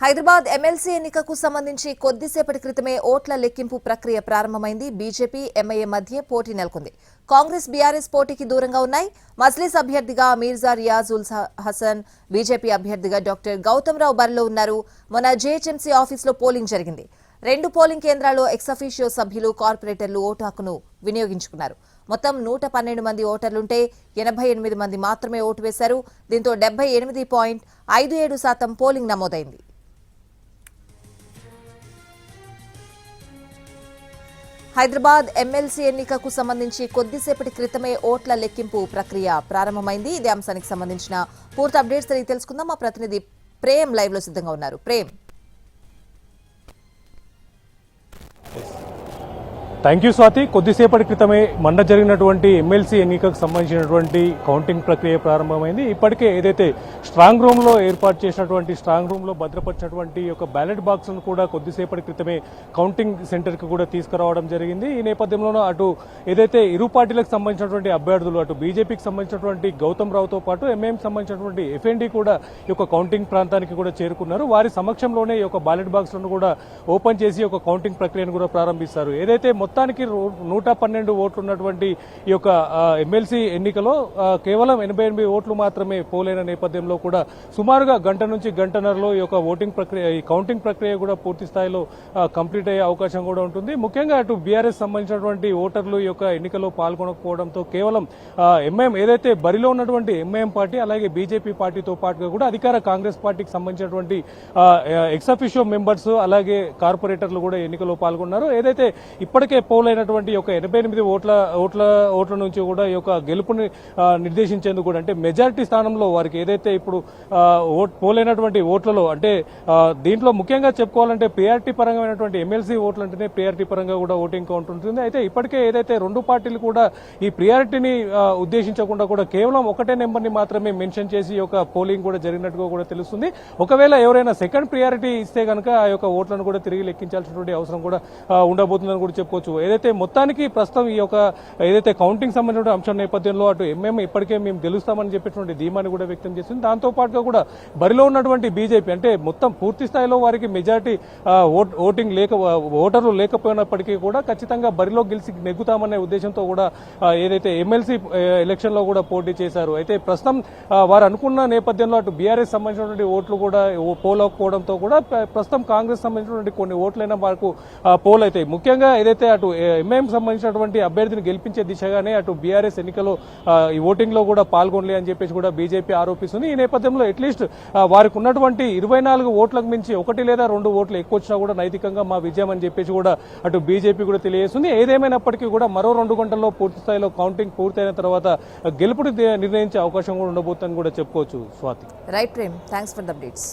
Hyderabad MLC ఎన్నికకు సంబంధించి కొద్దిసేపటి క్రితమే ఓట్ల లెక్కింపు ప్రక్రియ ప్రారంభమైంది. బీజేపీ ఎంఐఎం మధ్య పోటీ నెలకొంది. కాంగ్రెస్ బీఆర్ఎస్ పోటీకి దూరంగా ఉన్నాయి. మజ్లిస్ అభ్యర్థిగా మీర్జా రియాజ్ ఉల్ హసన్, బీజేపీ అభ్యర్థిగా డాక్టర్ గౌతమ్ రావు బరిలో ఉన్నారు. మొన్న జేహెచ్ఎంసీ ఆఫీసులో పోలింగ్ జరిగింది. 2 పోలింగ్ కేంద్రాల్లో ఎక్సఫీషియో సభ్యులు, కార్పొరేటర్లు ఓటు హక్కును వినియోగించుకున్నారు. మొత్తం 112 మంది ఓటర్లుంటే 88 మంది మాత్రమే ఓటు వేశారు. దీంతో 78.57% పోలింగ్ నమోదైంది. హైదరాబాద్ ఎమ్మెల్సీ ఎన్నికకు సంబంధించి కొద్దిసేపటి క్రితమే ఓట్ల లెక్కింపు ప్రక్రియ ప్రారంభమైంది. ఇదే అంశానికి సంబంధించిన పూర్తి అప్డేట్స్ తెలుసుకుందాం. మా ప్రతినిధి ప్రేమ్ లైవ్ లో సిద్ధంగా ఉన్నారు. Prem, thank you Swathi. కొద్దిసేపటి క్రితమే మొన్న జరిగినటువంటి ఎమ్మెల్సీ ఎన్నికకు సంబంధించినటువంటి కౌంటింగ్ ప్రక్రియ ప్రారంభమైంది. ఇప్పటికే ఏదైతే స్ట్రాంగ్ రూమ్ లో ఏర్పాటు చేసినటువంటి స్ట్రాంగ్ రూమ్ లో భద్రపరిచినటువంటి ఒక బ్యాలెట్ బాక్స్ ను కూడా కొద్దిసేపటి క్రితమే కౌంటింగ్ సెంటర్ కి కూడా తీసుకురావడం జరిగింది. ఈ నేపథ్యంలోనూ అటు ఏదైతే ఇరు పార్టీలకు సంబంధించినటువంటి అభ్యర్థులు, అటు బీజేపీకి సంబంధించినటువంటి గౌతమ్ రావుతో పాటు ఎంఐఎం సంబంధించినటువంటి ఎఫ్ఎన్డీ కూడా ఈ యొక్క కౌంటింగ్ ప్రాంతానికి కూడా చేరుకున్నారు. వారి సమక్షంలోనే ఈ యొక్క బ్యాలెట్ బాక్స్ లను కూడా ఓపెన్ చేసి ఒక కౌంటింగ్ ప్రక్రియను కూడా ప్రారంభిస్తారు. ఏదైతే మొత్తానికి 112 ఓట్లు ఉన్నటువంటి ఈ యొక్క ఎమ్మెల్సీ ఎన్నికలో కేవలం 88 ఓట్లు మాత్రమే పోలైన నేపథ్యంలో కూడా సుమారుగా గంట నుంచి గంటన్నరలో ఈ యొక్క ఓటింగ్ ప్రక్రియ, ఈ కౌంటింగ్ ప్రక్రియ కూడా పూర్తి స్థాయిలో కంప్లీట్ అయ్యే అవకాశం కూడా ఉంటుంది. ముఖ్యంగా అటు బీఆర్ఎస్ సంబంధించినటువంటి ఓటర్లు ఈ యొక్క ఎన్నికల్లో పాల్గొనకపోవడంతో కేవలం ఎంఐఎం ఏదైతే బరిలో ఉన్నటువంటి ఎంఐఎం పార్టీ, అలాగే బీజేపీ పార్టీతో పాటుగా కూడా అధికార కాంగ్రెస్ పార్టీకి సంబంధించినటువంటి ఎక్సఫిషియో మెంబర్స్, అలాగే కార్పొరేటర్లు కూడా ఎన్నికల్లో పాల్గొన్నారు. ఏదైతే ఇప్పటికే పోలైనటువంటి ఒక 88 ఓట్ల నుంచి కూడా ఈ యొక్క గెలుపుని నిర్దేశించేందుకు కూడా, అంటే మెజారిటీ స్థానంలో వారికి ఏదైతే ఇప్పుడు పోలైనటువంటి ఓట్లలో, అంటే దీంట్లో ముఖ్యంగా చెప్పుకోవాలంటే ప్రియారిటీ పరంగా ఎమ్మెల్సీ ఓట్లు అంటేనే ప్రియారిటీ పరంగా కూడా ఓటింగ్ కౌంట్ ఉంటుంది. అయితే ఇప్పటికే ఏదైతే 2 పార్టీలు కూడా ఈ ప్రియారిటీని ఉద్దేశించకుండా కూడా కేవలం ఒకటే నెంబర్ని మాత్రమే మెన్షన్ చేసి ఈ యొక్క పోలింగ్ కూడా జరిగినట్టుగా కూడా తెలుస్తుంది. ఒకవేళ ఎవరైనా సెకండ్ ప్రియారిటీ ఇస్తే కనుక ఆ యొక్క ఓట్లను కూడా తిరిగి లెక్కించాల్సినటువంటి అవసరం కూడా ఉండబోతుందని కూడా చెప్పుకోవచ్చు. ఏదైతే మొత్తానికి ప్రస్తుతం ఈ యొక్క ఏదైతే కౌంటింగ్ సంబంధించిన అంశం నేపథ్యంలో అటు ఎంఐఎం ఇప్పటికే మేము గెలుస్తామని చెప్పేటువంటి ధీమాని కూడా వ్యక్తం చేస్తుంది. దాంతో పాటుగా కూడా బరిలో ఉన్నటువంటి బీజేపీ, అంటే మొత్తం పూర్తి స్థాయిలో వారికి మెజారిటీ ఓటర్లు లేకపోయినప్పటికీ కూడా ఖచ్చితంగా బరిలో గెలిచి నెగ్గుతామనే ఉద్దేశంతో కూడా ఏదైతే ఎమ్మెల్సీ ఎలక్షన్ లో కూడా పోటీ చేశారు. అయితే ప్రస్తుతం వారు అనుకున్న నేపథ్యంలో అటు బీఆర్ఎస్ సంబంధించినటువంటి ఓట్లు కూడా పోలకపోవడంతో కూడా ప్రస్తుతం కాంగ్రెస్ సంబంధించినటువంటి కొన్ని ఓట్లైనా వారికి పోల్ అవుతాయి. ముఖ్యంగా ఏదైతే అటు ఎంఐఎం సంబంధించినటువంటి అభ్యర్థిని గెలిపించే దిశగానే అటు బీఆర్ఎస్ ఎన్నికల్లో ఈ ఓటింగ్ లో కూడా పాల్గొనలే అని చెప్పేసి కూడా బీజేపీ ఆరోపిస్తుంది. ఈ నేపథ్యంలో అట్లీస్ట్ వారికి ఉన్నటువంటి 24 ఓట్లకు మించి 1 లేదా 2 ఓట్లు ఎక్కువ వచ్చినా కూడా నైతికంగా మా విజయం అని చెప్పేసి కూడా అటు బీజేపీ కూడా తెలియజేస్తుంది. ఏదేమైనప్పటికీ కూడా మరో 2 గంటల్లో పూర్తి స్థాయిలో కౌంటింగ్ పూర్తయిన తర్వాత గెలుపుని నిర్ణయించే అవకాశం కూడా ఉండబోతుందని కూడా చెప్పుకోవచ్చు. Swathi. Right Prem, thanks for the updates.